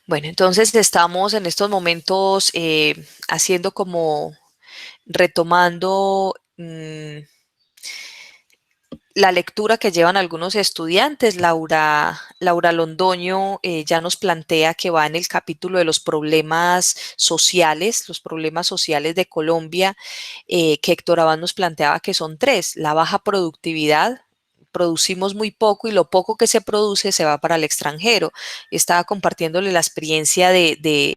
Bueno, entonces estamos en estos momentos haciendo como retomando la lectura que llevan algunos estudiantes. Laura Londoño ya nos plantea que va en el capítulo de los problemas sociales de Colombia, que Héctor Abad nos planteaba que son tres: la baja productividad. Producimos muy poco y lo poco que se produce se va para el extranjero. Estaba compartiéndole la experiencia del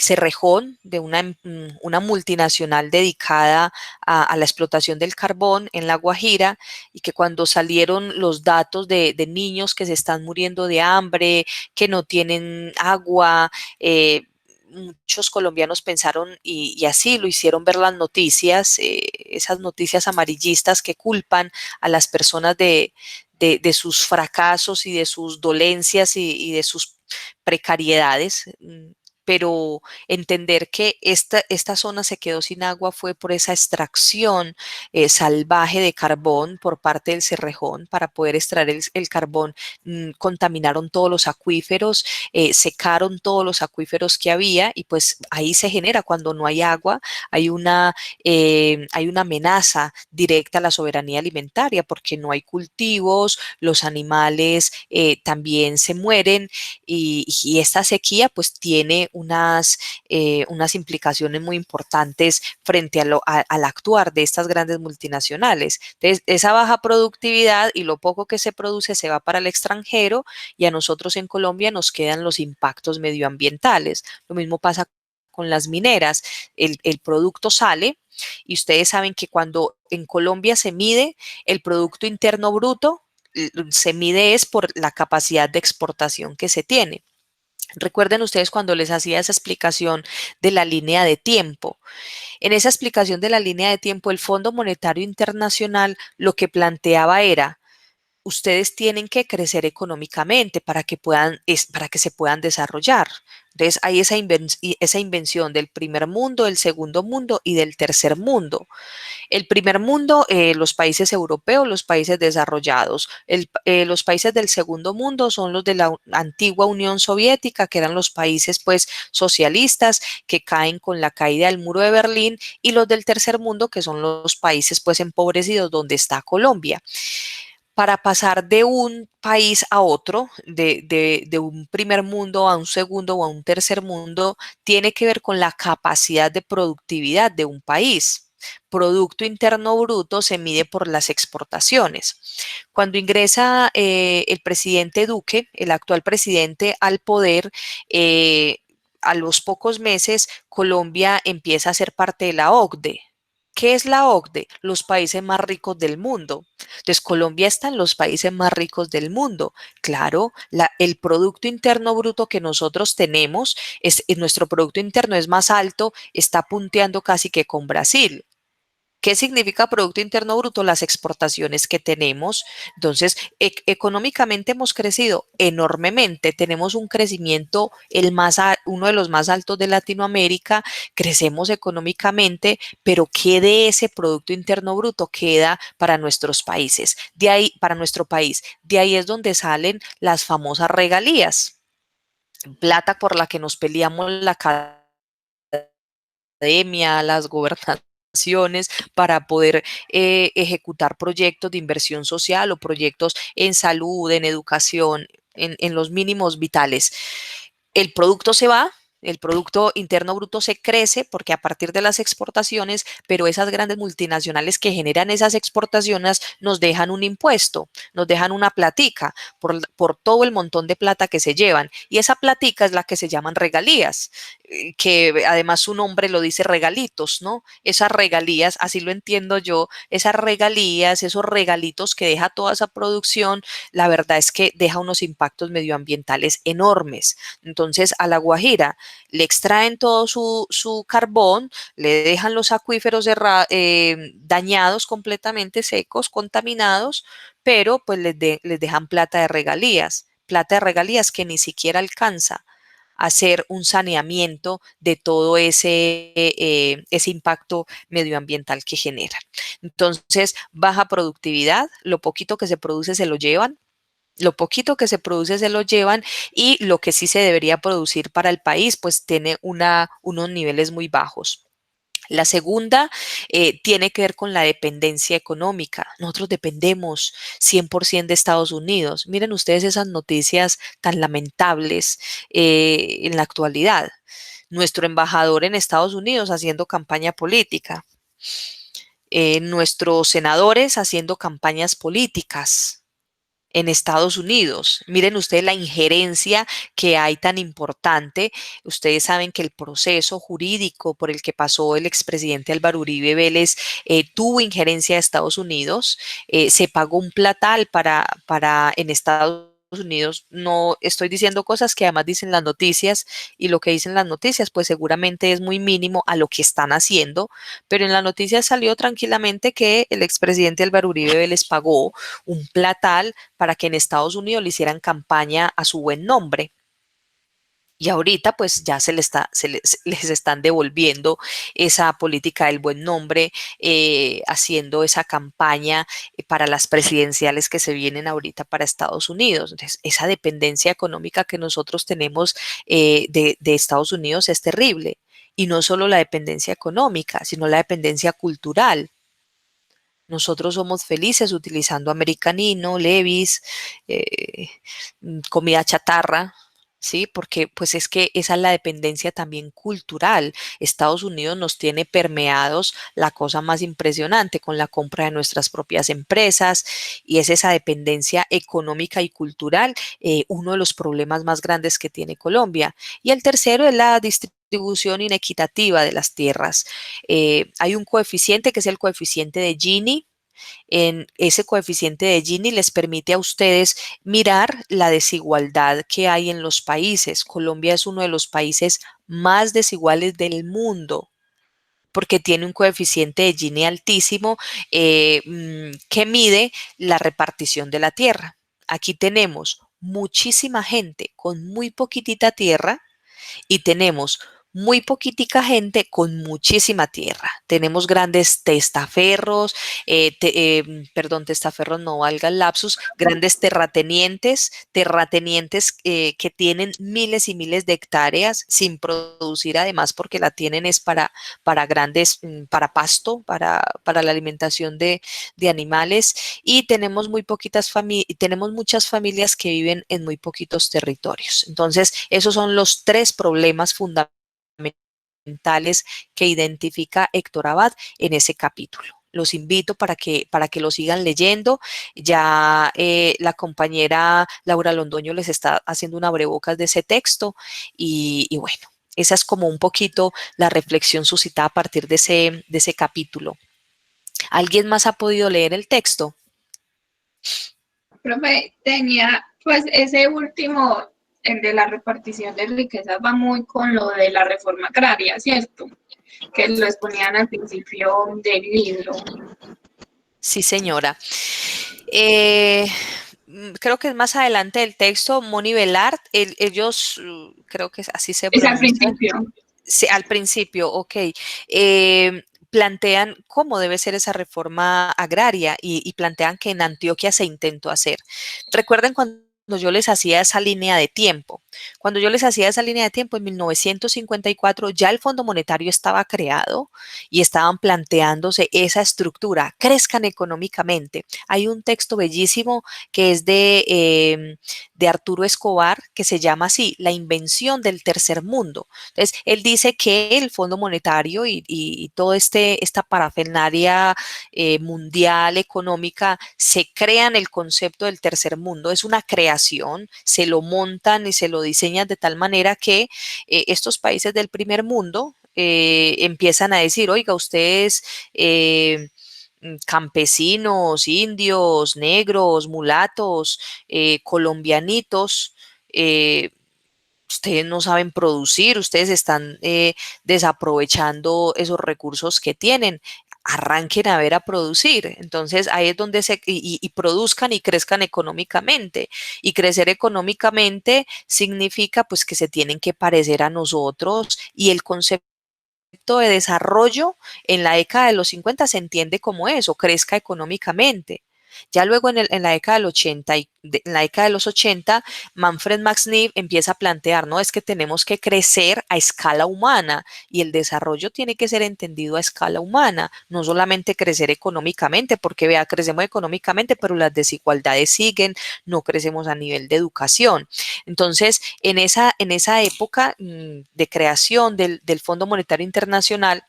Cerrejón, de una multinacional dedicada a la explotación del carbón en La Guajira, y que cuando salieron los datos de niños que se están muriendo de hambre, que no tienen agua, muchos colombianos pensaron, y así lo hicieron ver las noticias, esas noticias amarillistas que culpan a las personas de sus fracasos y de sus dolencias y de sus precariedades. Pero entender que esta zona se quedó sin agua fue por esa extracción salvaje de carbón por parte del Cerrejón. Para poder extraer el carbón, contaminaron todos los acuíferos, secaron todos los acuíferos que había, y pues ahí se genera, cuando no hay agua, hay una amenaza directa a la soberanía alimentaria, porque no hay cultivos, los animales también se mueren, y esta sequía pues tiene unas implicaciones muy importantes frente al actuar de estas grandes multinacionales. Entonces, esa baja productividad y lo poco que se produce se va para el extranjero, y a nosotros en Colombia nos quedan los impactos medioambientales. Lo mismo pasa con las mineras. El producto sale, y ustedes saben que cuando en Colombia se mide el Producto Interno Bruto, se mide es por la capacidad de exportación que se tiene. Recuerden ustedes cuando les hacía esa explicación de la línea de tiempo. En esa explicación de la línea de tiempo, el Fondo Monetario Internacional lo que planteaba era: ustedes tienen que crecer económicamente para que se puedan desarrollar. Entonces hay esa invención del primer mundo, del segundo mundo y del tercer mundo. El primer mundo, los países europeos, los países desarrollados. Los países del segundo mundo son los de la antigua Unión Soviética, que eran los países pues socialistas, que caen con la caída del muro de Berlín, y los del tercer mundo, que son los países pues empobrecidos, donde está Colombia. Para pasar de un país a otro, de un primer mundo a un segundo o a un tercer mundo, tiene que ver con la capacidad de productividad de un país. Producto Interno Bruto se mide por las exportaciones. Cuando ingresa el presidente Duque, el actual presidente, al poder, a los pocos meses Colombia empieza a ser parte de la OCDE. ¿Qué es la OCDE? Los países más ricos del mundo. Entonces, Colombia está en los países más ricos del mundo. Claro, el Producto Interno Bruto que nosotros tenemos, nuestro Producto Interno es más alto, está punteando casi que con Brasil. ¿Qué significa Producto Interno Bruto? Las exportaciones que tenemos. Entonces, económicamente hemos crecido enormemente. Tenemos un crecimiento, uno de los más altos de Latinoamérica. Crecemos económicamente, pero ¿qué de ese Producto Interno Bruto queda para nuestros países? De ahí, para nuestro país. De ahí es donde salen las famosas regalías. Plata por la que nos peleamos la academia, las gobernaciones, para poder ejecutar proyectos de inversión social o proyectos en salud, en educación, en los mínimos vitales. El producto se va. El Producto Interno Bruto se crece porque a partir de las exportaciones, pero esas grandes multinacionales que generan esas exportaciones nos dejan un impuesto, nos dejan una platica por todo el montón de plata que se llevan. Y esa platica es la que se llaman regalías, que además su nombre lo dice, regalitos, ¿no? Esas regalías, así lo entiendo yo, esas regalías, esos regalitos que deja toda esa producción, la verdad es que deja unos impactos medioambientales enormes. Entonces, a La Guajira le extraen todo su carbón, le dejan los acuíferos dañados, completamente secos, contaminados, pero pues les dejan plata de regalías que ni siquiera alcanza hacer un saneamiento de todo ese impacto medioambiental que genera. Entonces, baja productividad, lo poquito que se produce se lo llevan. Lo poquito que se produce se lo llevan y lo que sí se debería producir para el país, pues tiene unos niveles muy bajos. La segunda tiene que ver con la dependencia económica. Nosotros dependemos 100% de Estados Unidos. Miren ustedes esas noticias tan lamentables en la actualidad. Nuestro embajador en Estados Unidos haciendo campaña política, nuestros senadores haciendo campañas políticas en Estados Unidos. Miren ustedes la injerencia que hay tan importante. Ustedes saben que el proceso jurídico por el que pasó el expresidente Álvaro Uribe Vélez tuvo injerencia de Estados Unidos. Se pagó un platal para en Estados Unidos. No estoy diciendo cosas que además dicen las noticias y lo que dicen las noticias pues seguramente es muy mínimo a lo que están haciendo, pero en la noticia salió tranquilamente que el expresidente Álvaro Uribe Vélez pagó un platal para que en Estados Unidos le hicieran campaña a su buen nombre. Y ahorita pues ya les están devolviendo esa política del buen nombre, haciendo esa campaña para las presidenciales que se vienen ahorita para Estados Unidos. Entonces, esa dependencia económica que nosotros tenemos de Estados Unidos es terrible. Y no solo la dependencia económica, sino la dependencia cultural. Nosotros somos felices utilizando americanino, Levi's, eh, comida chatarra, ¿sí? Porque pues es que esa es la dependencia también cultural. Estados Unidos nos tiene permeados la cosa más impresionante con la compra de nuestras propias empresas y es esa dependencia económica y cultural uno de los problemas más grandes que tiene Colombia. Y el tercero es la distribución inequitativa de las tierras. Hay un coeficiente que es el coeficiente de Gini. En ese coeficiente de Gini les permite a ustedes mirar la desigualdad que hay en los países. Colombia es uno de los países más desiguales del mundo porque tiene un coeficiente de Gini altísimo que mide la repartición de la tierra. Aquí tenemos muchísima gente con muy poquitita tierra y tenemos muy poquitica gente con muchísima tierra. Tenemos grandes testaferros, perdón, testaferros no valga el lapsus, grandes terratenientes que tienen miles y miles de hectáreas sin producir además porque la tienen es para grandes, para pasto, para la alimentación de animales y tenemos muy poquitas familias, tenemos muchas familias que viven en muy poquitos territorios. Entonces, esos son los tres problemas fundamentales que identifica Héctor Abad en ese capítulo. Los invito para que lo sigan leyendo. Ya la compañera Laura Londoño les está haciendo un abrebocas de ese texto y bueno, esa es como un poquito la reflexión suscitada a partir de ese capítulo. ¿Alguien más ha podido leer el texto? Profe, tenía, pues ese último, el de la repartición de riquezas, va muy con lo de la reforma agraria, ¿cierto? Que lo exponían al principio del libro. Sí, señora. Eh, creo que es más adelante del texto, Moni Velart, ellos, creo que así se Es al pronuncia, principio. sí, al principio, ok, plantean cómo debe ser esa reforma agraria y plantean que en Antioquia se intentó hacer. Recuerden cuando yo les hacía esa línea de tiempo. Cuando yo les hacía esa línea de tiempo en 1954 ya el Fondo Monetario estaba creado y estaban planteándose esa estructura, crezcan económicamente. Hay un texto bellísimo que es de Arturo Escobar que se llama así, La invención del tercer mundo. Entonces, él dice que el Fondo Monetario y todo esta parafernalia mundial económica se crean el concepto del tercer mundo, es una creación, se lo montan y se lo diseñan de tal manera que estos países del primer mundo empiezan a decir, oiga, ustedes campesinos, indios, negros, mulatos, colombianitos, eh, ustedes no saben producir, ustedes están desaprovechando esos recursos que tienen. Arranquen a ver a producir. Entonces ahí es donde y produzcan y crezcan económicamente. Y crecer económicamente significa pues que se tienen que parecer a nosotros y el concepto de desarrollo en la década de los 50 se entiende como eso, crezca económicamente. Ya luego en la década del 80 en la década de los 80, Manfred Max Neef empieza a plantear, no, es que tenemos que crecer a escala humana y el desarrollo tiene que ser entendido a escala humana, no solamente crecer económicamente, porque vea, crecemos económicamente, pero las desigualdades siguen, no crecemos a nivel de educación. Entonces, en esa época de creación del Fondo Monetario Internacional,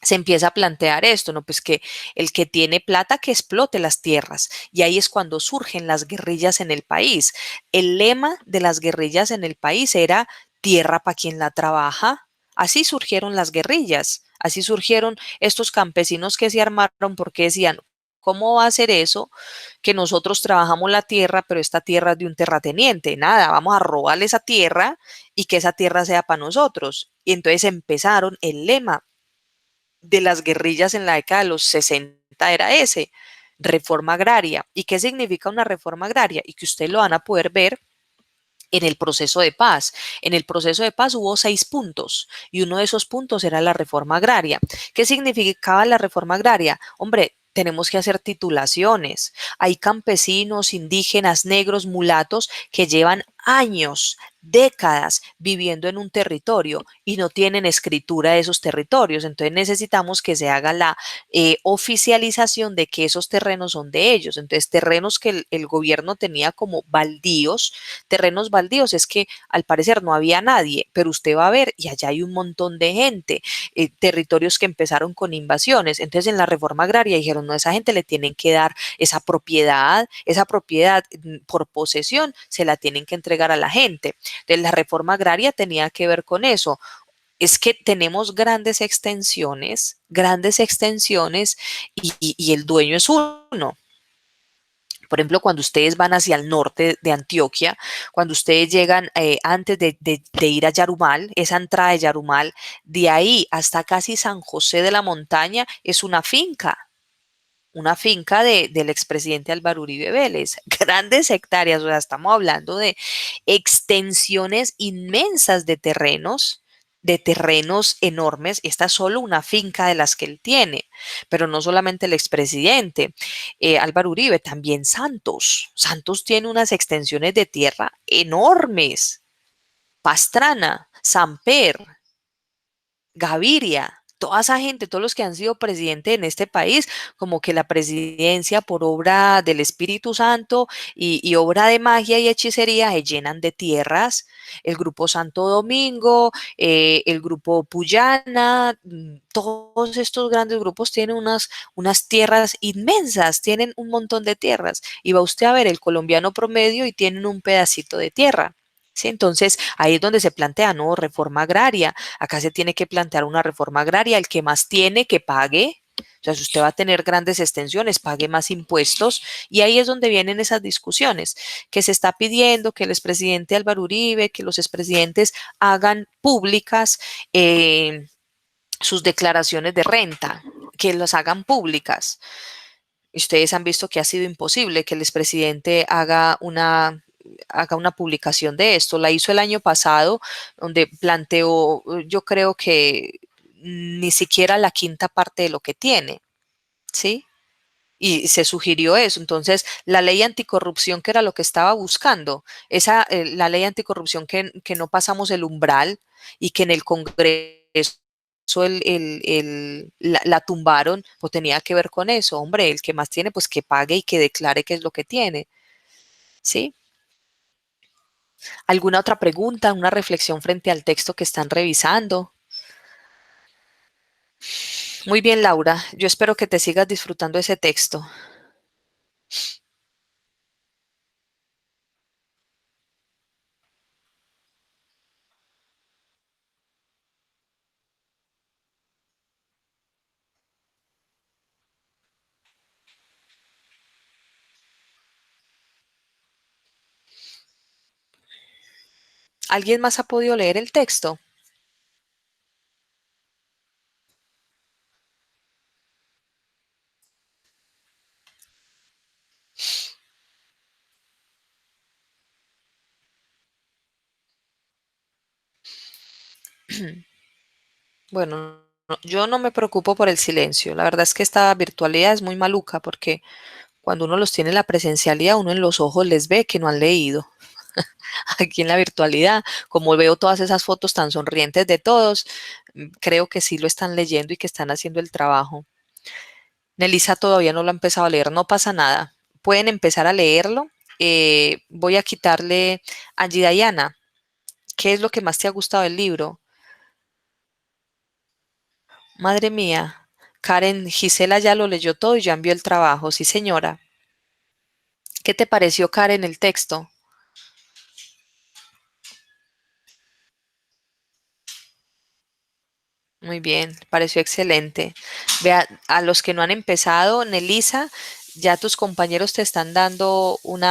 se empieza a plantear esto, ¿no? Pues que el que tiene plata que explote las tierras. Y ahí es cuando surgen las guerrillas en el país. El lema de las guerrillas en el país era tierra para quien la trabaja. Así surgieron las guerrillas. Así surgieron estos campesinos que se armaron porque decían, ¿cómo va a ser eso que nosotros trabajamos la tierra, pero esta tierra es de un terrateniente? Nada, vamos a robarle esa tierra y que esa tierra sea para nosotros. Y entonces empezaron el lema de las guerrillas en la década de los 60 era ese, reforma agraria. ¿Y qué significa una reforma agraria? Y que ustedes lo van a poder ver en el proceso de paz. En el proceso de paz hubo 6 puntos y uno de esos puntos era la reforma agraria. ¿Qué significaba la reforma agraria? Hombre, tenemos que hacer titulaciones. Hay campesinos, indígenas, negros, mulatos que llevan años, décadas viviendo en un territorio y no tienen escritura de esos territorios. Entonces necesitamos que se haga la oficialización de que esos terrenos son de ellos. Entonces terrenos que el gobierno tenía como baldíos, terrenos baldíos, es que al parecer no había nadie, pero usted va a ver y allá hay un montón de gente, territorios que empezaron con invasiones. Entonces en la reforma agraria dijeron, no, a esa gente le tienen que dar esa propiedad por posesión se la tienen que entregar a la gente. Entonces la reforma agraria tenía que ver con eso. Es que tenemos grandes extensiones y el dueño es uno. Por ejemplo, cuando ustedes van hacia el norte de Antioquia, cuando ustedes llegan antes de ir a Yarumal, esa entrada de Yarumal, de ahí hasta casi San José de la Montaña es una finca del expresidente Álvaro Uribe Vélez, grandes hectáreas, o sea, estamos hablando de extensiones inmensas de terrenos enormes. Esta es solo una finca de las que él tiene, pero no solamente el expresidente Álvaro Uribe, también Santos. Santos tiene unas extensiones de tierra enormes. Pastrana, Samper, Gaviria, toda esa gente, todos los que han sido presidentes en este país, como que la presidencia por obra del Espíritu Santo y obra de magia y hechicería se llenan de tierras. El grupo Santo Domingo, el grupo Puyana, todos estos grandes grupos tienen unas tierras inmensas, tienen un montón de tierras. Y va usted a ver el colombiano promedio y tienen un pedacito de tierra. ¿Sí? Entonces, ahí es donde se plantea, ¿no? Reforma agraria. Acá se tiene que plantear una reforma agraria. El que más tiene, que pague. O sea, si usted va a tener grandes extensiones, pague más impuestos. Y ahí es donde vienen esas discusiones, que se está pidiendo que el expresidente Álvaro Uribe, que los expresidentes hagan públicas sus declaraciones de renta, que las hagan públicas. Ustedes han visto que ha sido imposible que el expresidente haga una publicación de esto. La hizo el año pasado, donde planteó, yo creo que ni siquiera la quinta parte de lo que tiene, ¿sí? Y se sugirió eso. Entonces, la ley anticorrupción, que era lo que estaba buscando, la ley anticorrupción que no pasamos el umbral y que en el Congreso la tumbaron, pues tenía que ver con eso. Hombre, el que más tiene, pues que pague y que declare qué es lo que tiene. ¿Sí? ¿Alguna otra pregunta, una reflexión frente al texto que están revisando? Muy bien, Laura. Yo espero que te sigas disfrutando ese texto. ¿Alguien más ha podido leer el texto? Bueno, yo no me preocupo por el silencio. La verdad es que esta virtualidad es muy maluca porque Cuando uno los tiene en la presencialidad, uno en los ojos les ve que no han leído. Aquí en la virtualidad, como veo todas esas fotos tan sonrientes de todos, creo que sí lo están leyendo y que están haciendo el trabajo. Nelisa todavía no lo ha empezado a leer, no pasa nada. Pueden empezar a leerlo. Voy a quitarle a Diana. ¿Qué es lo que más te ha gustado del libro? Madre mía, Karen, Gisela ya lo leyó todo y ya envió el trabajo. Sí, señora. ¿Qué te pareció, Karen, el texto? Muy bien, pareció excelente. Vea, a los que no han empezado, Nelisa, ya tus compañeros te están dando un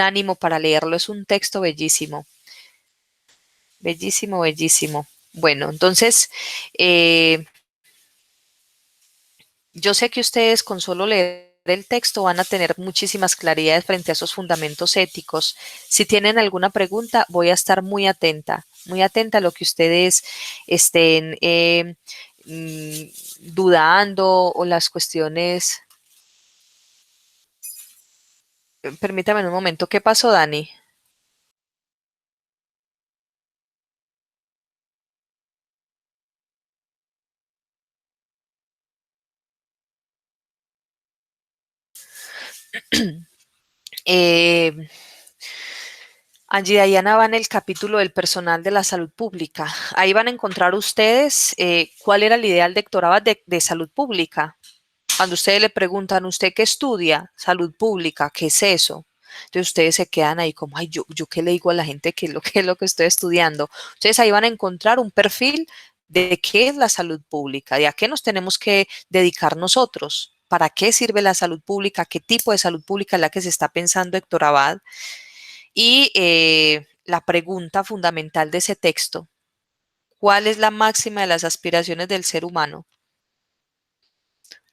ánimo para leerlo. Es un texto bellísimo, bellísimo, bellísimo. Bueno, entonces, eh, yo sé que ustedes con solo leer el texto van a tener muchísimas claridades frente a esos fundamentos éticos. Si tienen alguna pregunta, voy a estar muy atenta a lo que ustedes estén dudando o las cuestiones. Permítame un momento, ¿qué pasó, Dani? Eh, Angie Diana va en el capítulo del personal de la salud pública. Ahí van a encontrar ustedes cuál era el ideal de doctorado de salud pública. Cuando ustedes le preguntan, ¿usted qué estudia? Salud pública, ¿qué es eso? Entonces ustedes se quedan ahí como, ay, yo qué le digo a la gente que es lo que estoy estudiando. Ustedes ahí van a encontrar un perfil de qué es la salud pública, de a qué nos tenemos que dedicar nosotros, para qué sirve la salud pública, qué tipo de salud pública es la que se está pensando Héctor Abad. Y la pregunta fundamental de ese texto, ¿cuál es la máxima de las aspiraciones del ser humano?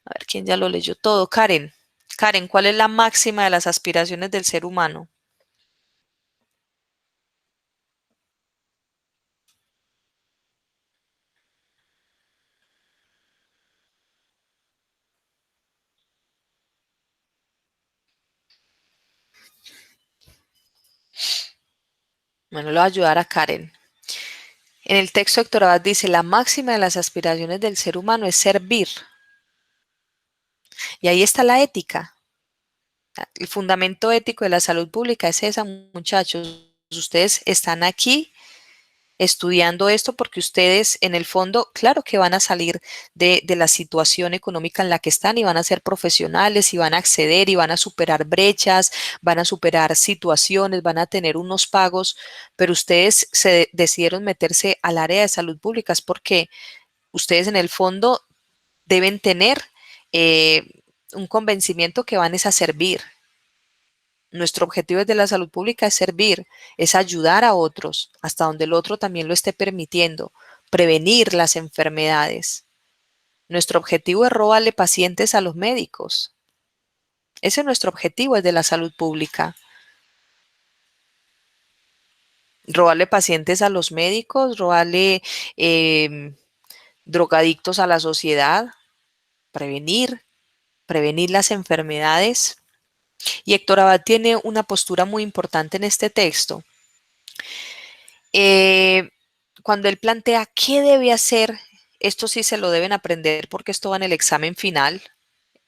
A ver, ¿quién ya lo leyó todo? Karen. Karen, ¿cuál es la máxima de las aspiraciones del ser humano? Bueno, le voy a ayudar a Karen. En el texto Héctor Abad dice, la máxima de las aspiraciones del ser humano es servir. Y ahí está la ética. El fundamento ético de la salud pública es esa, muchachos. Ustedes están aquí estudiando esto porque ustedes en el fondo, claro que van a salir de la situación económica en la que están y van a ser profesionales y van a acceder y van a superar brechas, van a superar situaciones, van a tener unos pagos, pero ustedes se decidieron meterse al área de salud pública es porque ustedes en el fondo deben tener un convencimiento que van es a servir. Nuestro objetivo desde la salud pública es servir, es ayudar a otros, hasta donde el otro también lo esté permitiendo, prevenir las enfermedades. Nuestro objetivo es robarle pacientes a los médicos. Ese es nuestro objetivo desde la salud pública. Robarle pacientes a los médicos, robarle drogadictos a la sociedad, prevenir, prevenir las enfermedades. Y Héctor Abad tiene una postura muy importante en este texto. Eh, Cuando él plantea qué debe hacer, esto sí se lo deben aprender porque esto va en el examen final.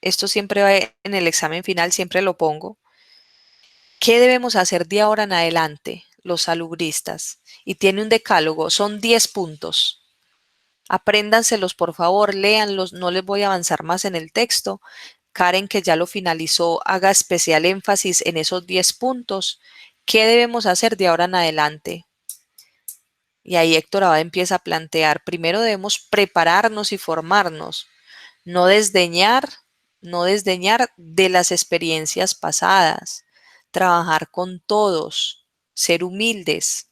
Esto siempre va en el examen final, siempre lo pongo. ¿Qué debemos hacer de ahora en adelante los salubristas? Y tiene un decálogo, son 10 puntos. Apréndanselos, por favor, léanlos, no les voy a avanzar más en el texto. Karen, que ya lo finalizó, haga especial énfasis en esos 10 puntos. ¿Qué debemos hacer de ahora en adelante? Y ahí Héctor Abad empieza a plantear, primero debemos prepararnos y formarnos, no desdeñar, no desdeñar de las experiencias pasadas, trabajar con todos, ser humildes,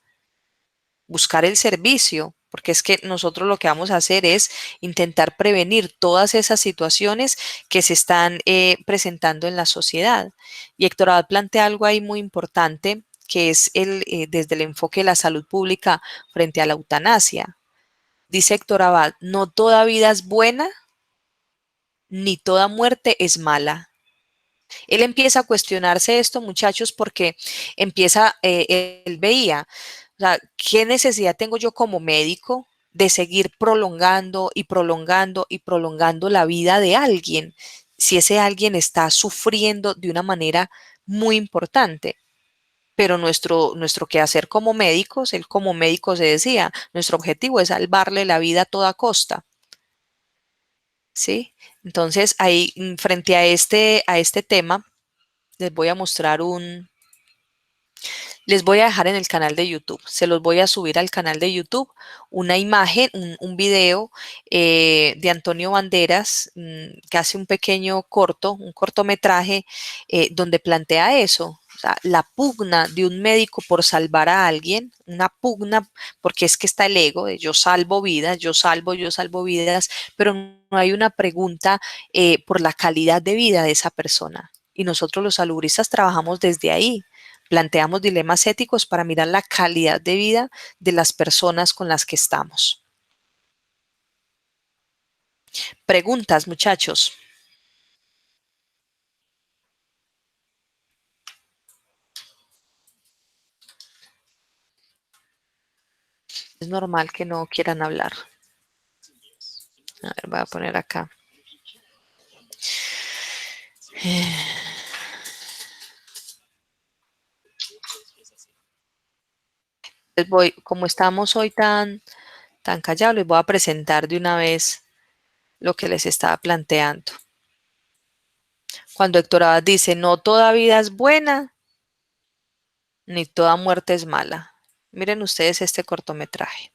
buscar el servicio, porque es que nosotros lo que vamos a hacer es intentar prevenir todas esas situaciones que se están presentando en la sociedad. Y Héctor Abad plantea algo ahí muy importante, que es desde el enfoque de la salud pública frente a la eutanasia. Dice Héctor Abad, no toda vida es buena, ni toda muerte es mala. Él empieza a cuestionarse esto, muchachos, porque empieza, él veía, o sea, ¿qué necesidad tengo yo como médico de seguir prolongando y prolongando y prolongando la vida de alguien si ese alguien está sufriendo de una manera muy importante? Pero nuestro quehacer como médicos, él como médico se decía, nuestro objetivo es salvarle la vida a toda costa, ¿sí? Entonces, ahí, frente a este tema, les voy a mostrar les voy a dejar en el canal de YouTube, se los voy a subir al canal de YouTube una imagen, un video de Antonio Banderas, que hace un pequeño corto, un cortometraje, donde plantea eso. O sea, la pugna de un médico por salvar a alguien, una pugna, porque es que está el ego de yo salvo vidas, yo salvo vidas, pero no hay una pregunta por la calidad de vida de esa persona. Y nosotros los salubristas trabajamos desde ahí. Planteamos dilemas éticos para mirar la calidad de vida de las personas con las que estamos. Preguntas, muchachos. Es normal que no quieran hablar. A ver, voy a poner acá. Les voy, como estamos hoy tan callados, les voy a presentar de una vez lo que les estaba planteando. Cuando Héctor Abad dice, no toda vida es buena, ni toda muerte es mala. Miren ustedes este cortometraje.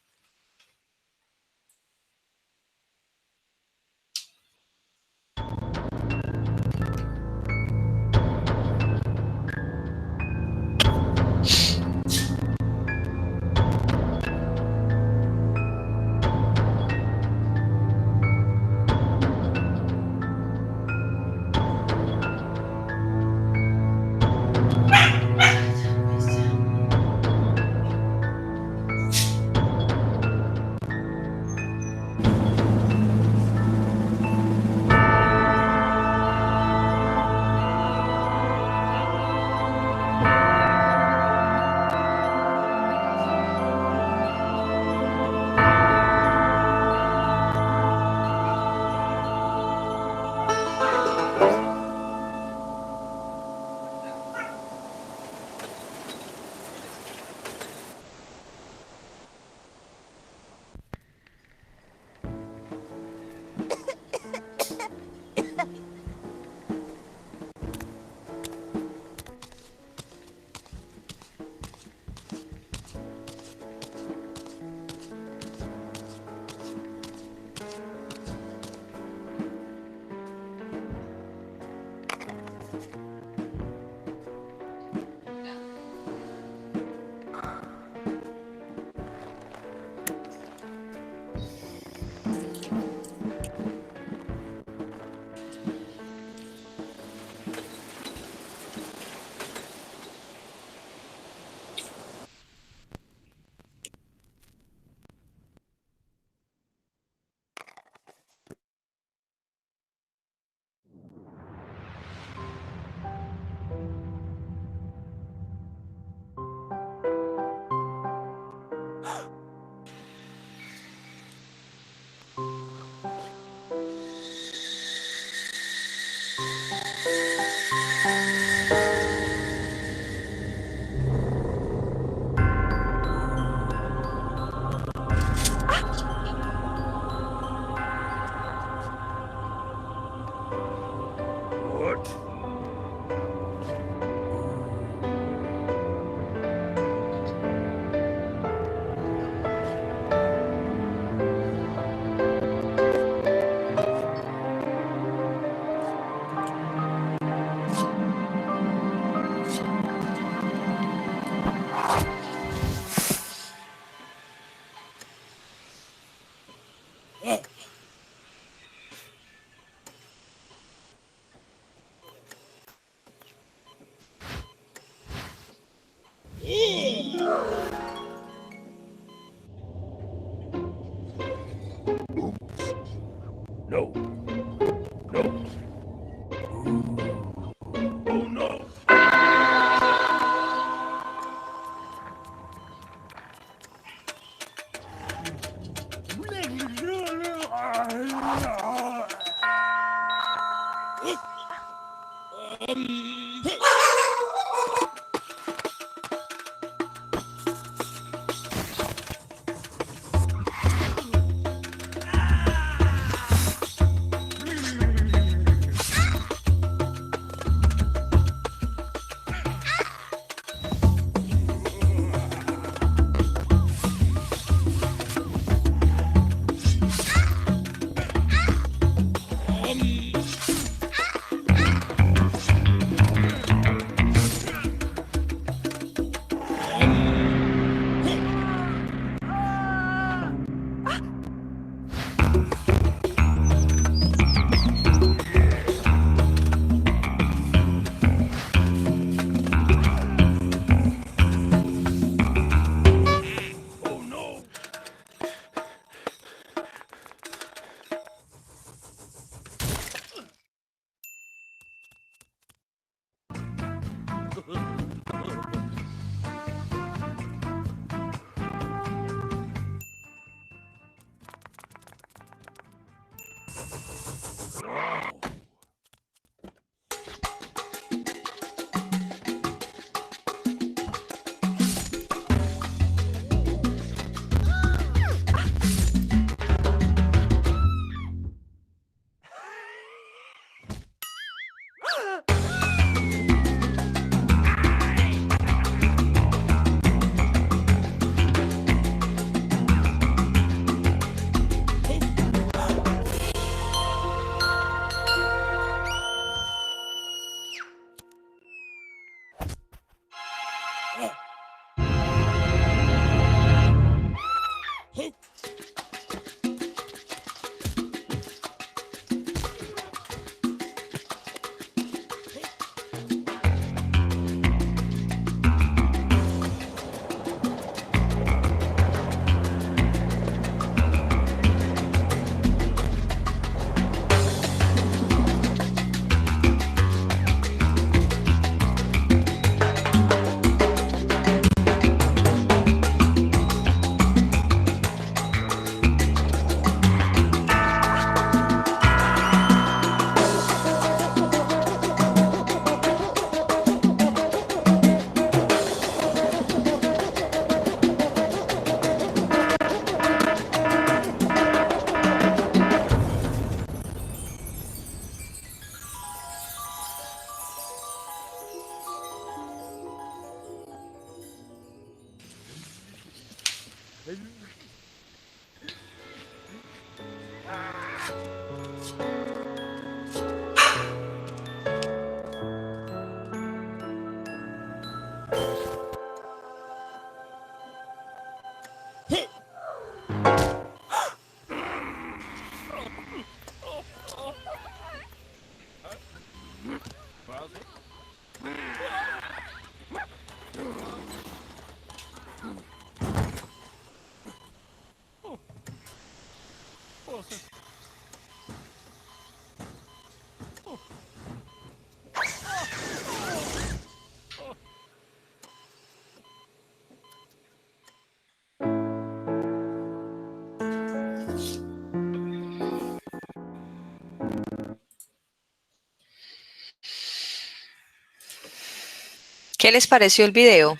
¿Qué les pareció el video?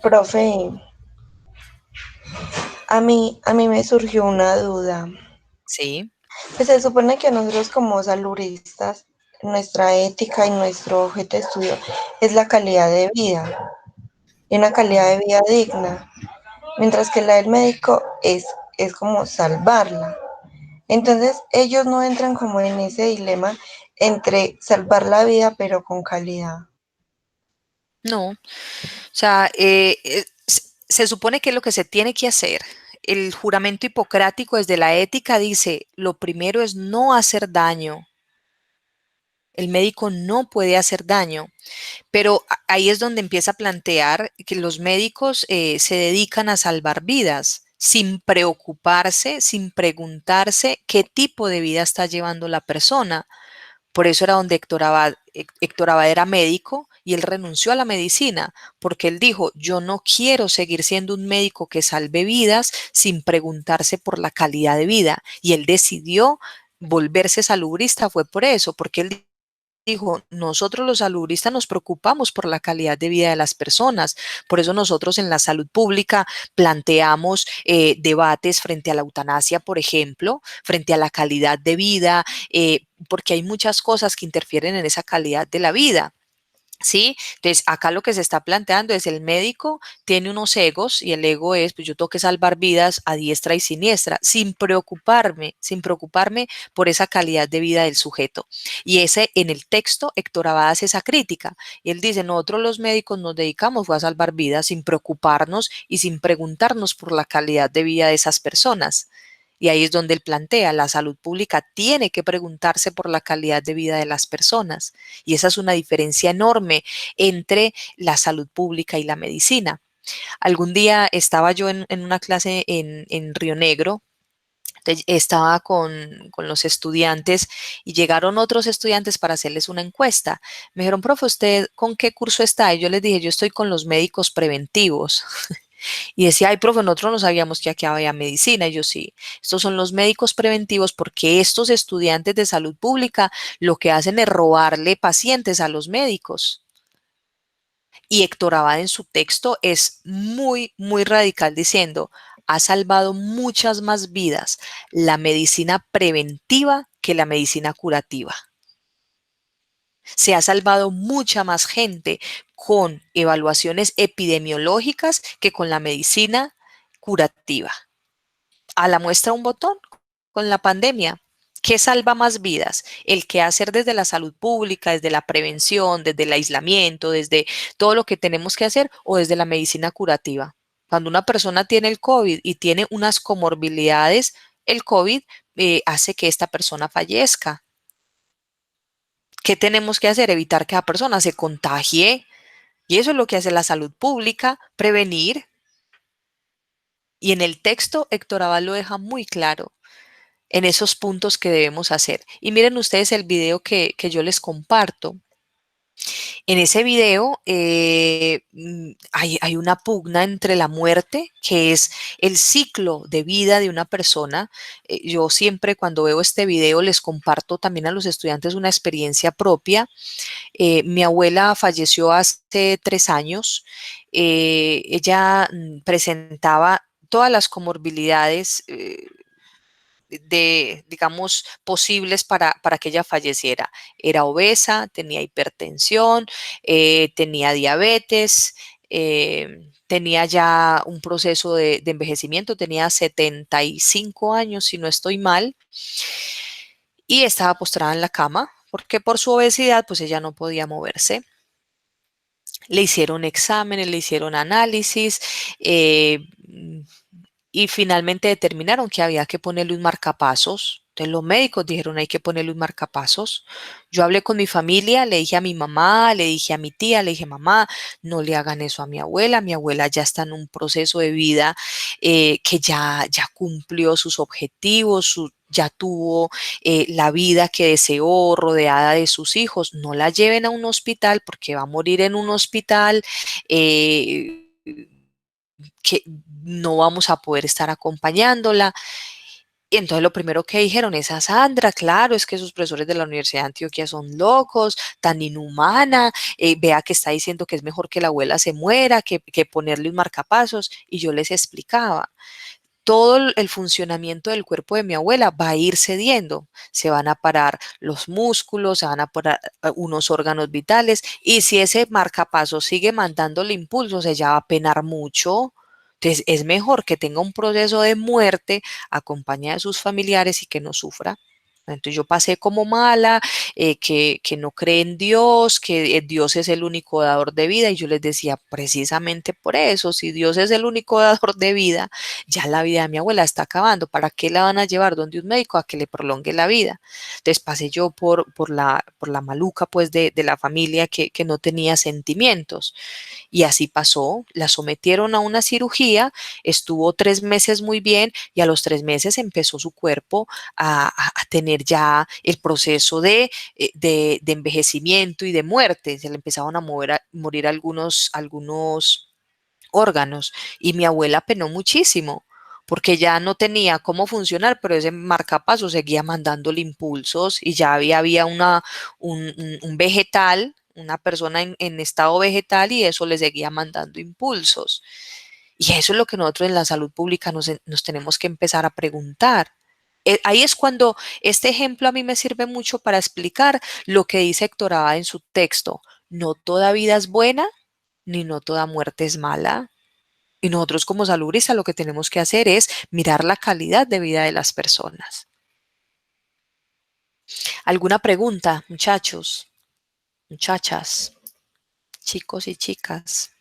Profe, a mí me surgió una duda. Sí. Pues se supone que nosotros como saluristas, nuestra ética y nuestro objeto de estudio es la calidad de vida y una calidad de vida digna, mientras que la del médico es como salvarla. Entonces ellos no entran como en ese dilema entre salvar la vida pero con calidad. No, o sea, se supone que lo que se tiene que hacer, el juramento hipocrático desde la ética dice, lo primero es no hacer daño. El médico no puede hacer daño, pero ahí es donde empieza a plantear que los médicos se dedican a salvar vidas sin preocuparse, sin preguntarse qué tipo de vida está llevando la persona. Por eso era donde Héctor Abad era médico y él renunció a la medicina porque él dijo, yo no quiero seguir siendo un médico que salve vidas sin preguntarse por la calidad de vida. Y él decidió volverse salubrista, fue por eso, porque él dijo, nosotros los salubristas nos preocupamos por la calidad de vida de las personas. Por eso nosotros en la salud pública planteamos debates frente a la eutanasia, por ejemplo, frente a la calidad de vida, porque hay muchas cosas que interfieren en esa calidad de la vida. ¿Sí? Entonces, acá lo que se está planteando es el médico tiene unos egos y el ego es, pues yo tengo que salvar vidas a diestra y siniestra, sin preocuparme por esa calidad de vida del sujeto. Y ese, en el texto, Héctor Abad hace esa crítica. Y él dice, nosotros los médicos nos dedicamos a salvar vidas sin preocuparnos y sin preguntarnos por la calidad de vida de esas personas. Y ahí es donde él plantea, la salud pública tiene que preguntarse por la calidad de vida de las personas. Y esa es una diferencia enorme entre la salud pública y la medicina. Algún día estaba yo en una clase en Río Negro, estaba con los estudiantes y llegaron otros estudiantes para hacerles una encuesta. Me dijeron, profe, ¿usted con qué curso está? Y yo les dije, yo estoy con los médicos preventivos. Y decía, ay, profe, nosotros no sabíamos que aquí había medicina. Y yo sí, estos son los médicos preventivos porque estos estudiantes de salud pública lo que hacen es robarle pacientes a los médicos. Y Héctor Abad en su texto es muy, muy radical diciendo, ha salvado muchas más vidas la medicina preventiva que la medicina curativa. Se ha salvado mucha más gente con evaluaciones epidemiológicas que con la medicina curativa. A la muestra un botón con la pandemia. ¿Qué salva más vidas? El que hacer desde la salud pública, desde la prevención, desde el aislamiento, desde todo lo que tenemos que hacer o desde la medicina curativa. Cuando una persona tiene el COVID y tiene unas comorbilidades, el COVID hace que esta persona fallezca. ¿Qué tenemos que hacer? Evitar que la persona se contagie. Y eso es lo que hace la salud pública, prevenir. Y en el texto, Héctor Abad lo deja muy claro en esos puntos que debemos hacer. Y miren ustedes el video que yo les comparto. En ese video hay una pugna entre la muerte, que es el ciclo de vida de una persona. Yo siempre cuando veo este video les comparto también a los estudiantes una experiencia propia. Mi abuela falleció hace 3 años. Ella presentaba todas las comorbilidades digamos, posibles para que ella falleciera. Era obesa, tenía hipertensión, tenía diabetes, tenía ya un proceso de envejecimiento, tenía 75 años, si no estoy mal, y estaba postrada en la cama, porque por su obesidad, pues ella no podía moverse. Le hicieron exámenes, le hicieron análisis, y finalmente determinaron que había que ponerle un marcapasos. Entonces los médicos dijeron hay que ponerle un marcapasos. Yo hablé con mi familia, le dije a mi mamá, le dije a mi tía, le dije, mamá, no le hagan eso a mi abuela ya está en un proceso de vida que ya cumplió sus objetivos, ya tuvo la vida que deseó, rodeada de sus hijos, no la lleven a un hospital porque va a morir en un hospital. Que no vamos a poder estar acompañándola. Y entonces lo primero que dijeron es a Sandra, claro, es que sus profesores de la Universidad de Antioquia son locos, tan inhumana, vea que está diciendo que es mejor que la abuela se muera, que ponerle un marcapasos. Y yo les explicaba, todo el funcionamiento del cuerpo de mi abuela va a ir cediendo, se van a parar los músculos, se van a parar unos órganos vitales, y si ese marcapasos sigue mandándole impulsos, ella va a penar mucho. Entonces, es mejor que tenga un proceso de muerte acompañada de sus familiares y que no sufra. Entonces yo pasé como mala, que no cree en Dios, que Dios es el único dador de vida, y yo les decía, precisamente por eso, si Dios es el único dador de vida, ya la vida de mi abuela está acabando, ¿para qué la van a llevar donde un médico a que le prolongue la vida? Entonces pasé yo por la maluca pues de la familia que no tenía sentimientos. Y así pasó, la sometieron a una cirugía, estuvo 3 meses muy bien y a los 3 meses empezó su cuerpo a tener tener ya el proceso de envejecimiento y de muerte. Se le empezaban a morir algunos órganos y mi abuela penó muchísimo porque ya no tenía cómo funcionar, pero ese marcapaso seguía mandándole impulsos y ya había un vegetal, una persona en estado vegetal y eso le seguía mandando impulsos. Y eso es lo que nosotros en la salud pública nos tenemos que empezar a preguntar. Ahí es cuando este ejemplo a mí me sirve mucho para explicar lo que dice Héctor Abad en su texto. No toda vida es buena, ni no toda muerte es mala. Y nosotros como salubristas lo que tenemos que hacer es mirar la calidad de vida de las personas. ¿Alguna pregunta, muchachos, muchachas, chicos y chicas?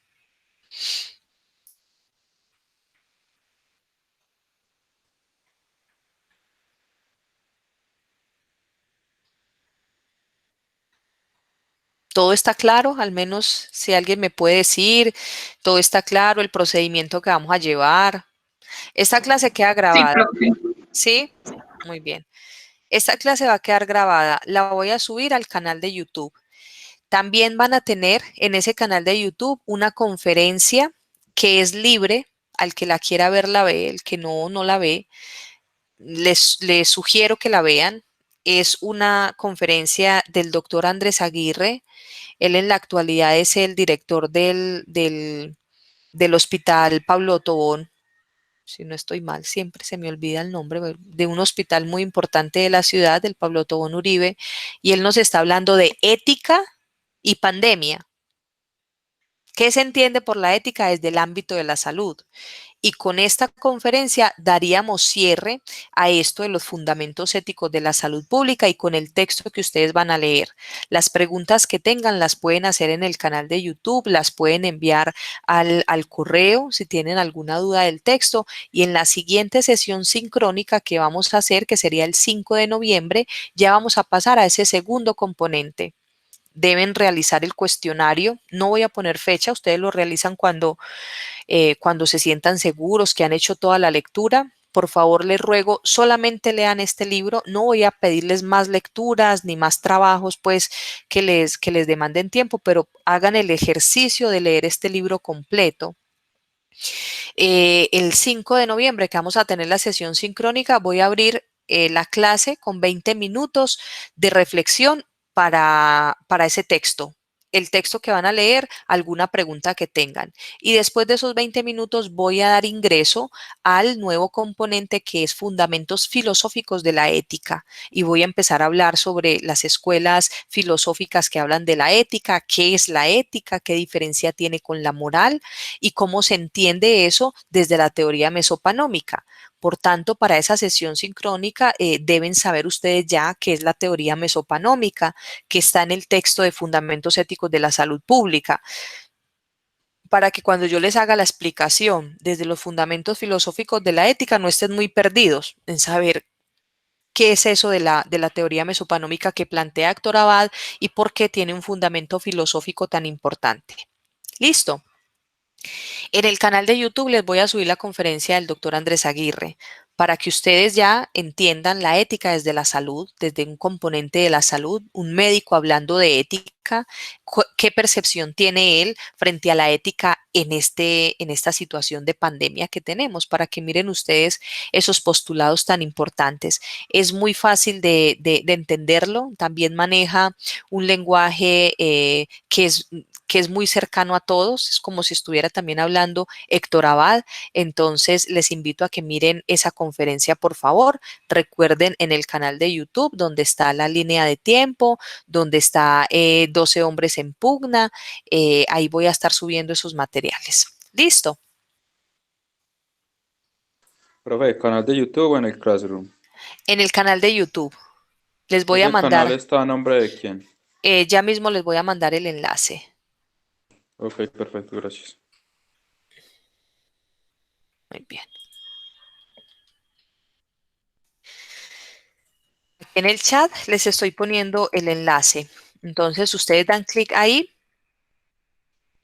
¿Todo está claro? Al menos si alguien me puede decir, todo está claro, el procedimiento que vamos a llevar. Esta clase queda Sí, grabada, profe. ¿sí? Muy bien. Esta clase va a quedar grabada. La voy a subir al canal de YouTube. También van a tener en ese canal de YouTube una conferencia que es libre. Al que la quiera ver, la ve. El que no, no la ve. Les sugiero que la vean. Es una conferencia del doctor Andrés Aguirre. Él en la actualidad es el director del Hospital Pablo Tobón, si no estoy mal, siempre se me olvida el nombre, de un hospital muy importante de la ciudad, del Pablo Tobón Uribe, y él nos está hablando de ética y pandemia. ¿Qué se entiende por la ética desde el ámbito de la salud? Y con esta conferencia daríamos cierre a esto de los fundamentos éticos de la salud pública y con el texto que ustedes van a leer. Las preguntas que tengan las pueden hacer en el canal de YouTube, las pueden enviar al correo si tienen alguna duda del texto y en la siguiente sesión sincrónica que vamos a hacer, que sería el 5 de noviembre, ya vamos a pasar a ese segundo componente. Deben realizar el cuestionario. No voy a poner fecha, ustedes lo realizan cuando se sientan seguros que han hecho toda la lectura. Por favor, les ruego, solamente lean este libro. No voy a pedirles más lecturas ni más trabajos, pues, que les demanden tiempo, pero hagan el ejercicio de leer este libro completo. El 5 de noviembre, que vamos a tener la sesión sincrónica, voy a abrir la clase con 20 minutos de reflexión para ese texto. El texto que van a leer, alguna pregunta que tengan. Y después de esos 20 minutos voy a dar ingreso al nuevo componente que es fundamentos filosóficos de la ética. Y voy a empezar a hablar sobre las escuelas filosóficas que hablan de la ética, qué es la ética, qué diferencia tiene con la moral y cómo se entiende eso desde la teoría mesopanómica. Por tanto, para esa sesión sincrónica deben saber ustedes ya qué es la teoría mesopanómica, que está en el texto de Fundamentos Éticos de la Salud Pública, para que cuando yo les haga la explicación desde los fundamentos filosóficos de la ética no estén muy perdidos en saber qué es eso de la teoría mesopanómica que plantea Héctor Abad y por qué tiene un fundamento filosófico tan importante. ¿Listo? En el canal de YouTube les voy a subir la conferencia del doctor Andrés Aguirre para que ustedes ya entiendan la ética desde la salud, desde un componente de la salud, un médico hablando de ética, qué percepción tiene él frente a la ética en esta situación de pandemia que tenemos, para que miren ustedes esos postulados tan importantes. Es muy fácil de entenderlo, también maneja un lenguaje que es muy cercano a todos, es como si estuviera también hablando Héctor Abad. Entonces les invito a que miren esa conferencia, por favor. Recuerden en el canal de YouTube donde está la línea de tiempo, donde está 12 hombres en pugna, ahí voy a estar subiendo esos materiales. ¿Listo? Profe, ¿canal de YouTube o en el Classroom? En el canal de YouTube. Les voy a ¿Ese canal mandar, está a nombre de quién? ya mismo les voy a mandar el enlace. Ok, perfecto, gracias. Muy bien. En el chat les estoy poniendo el enlace. Entonces ustedes dan clic ahí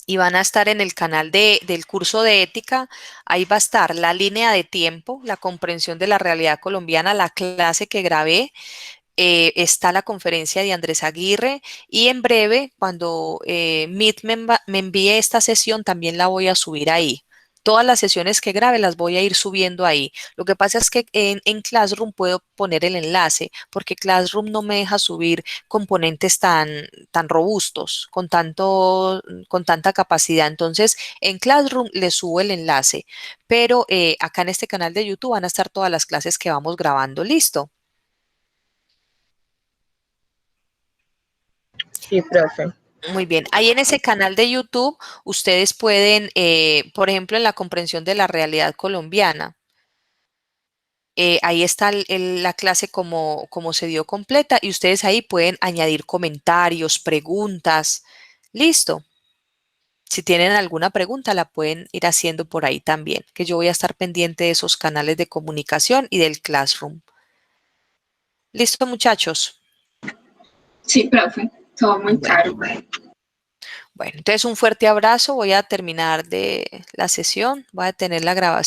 y van a estar en el canal del curso de ética. Ahí va a estar la línea de tiempo, la comprensión de la realidad colombiana, la clase que grabé, está la conferencia de Andrés Aguirre y en breve, cuando Meet me envíe esta sesión, también la voy a subir ahí. Todas las sesiones que grabe las voy a ir subiendo ahí. Lo que pasa es que en Classroom puedo poner el enlace porque Classroom no me deja subir componentes tan robustos, con tanta capacidad. Entonces, en Classroom le subo el enlace, pero acá en este canal de YouTube van a estar todas las clases que vamos grabando. ¿Listo? Sí, profe. Muy bien. Ahí en ese canal de YouTube, ustedes pueden, por ejemplo, en la comprensión de la realidad colombiana, ahí está la clase como se dio completa y ustedes ahí pueden añadir comentarios, preguntas. Listo. Si tienen alguna pregunta, la pueden ir haciendo por ahí también, que yo voy a estar pendiente de esos canales de comunicación y del Classroom. ¿Listo, muchachos? Sí, profe, todo muy Bueno. claro. Bueno, entonces un fuerte abrazo. Voy a terminar de la sesión. Voy a tener la grabación.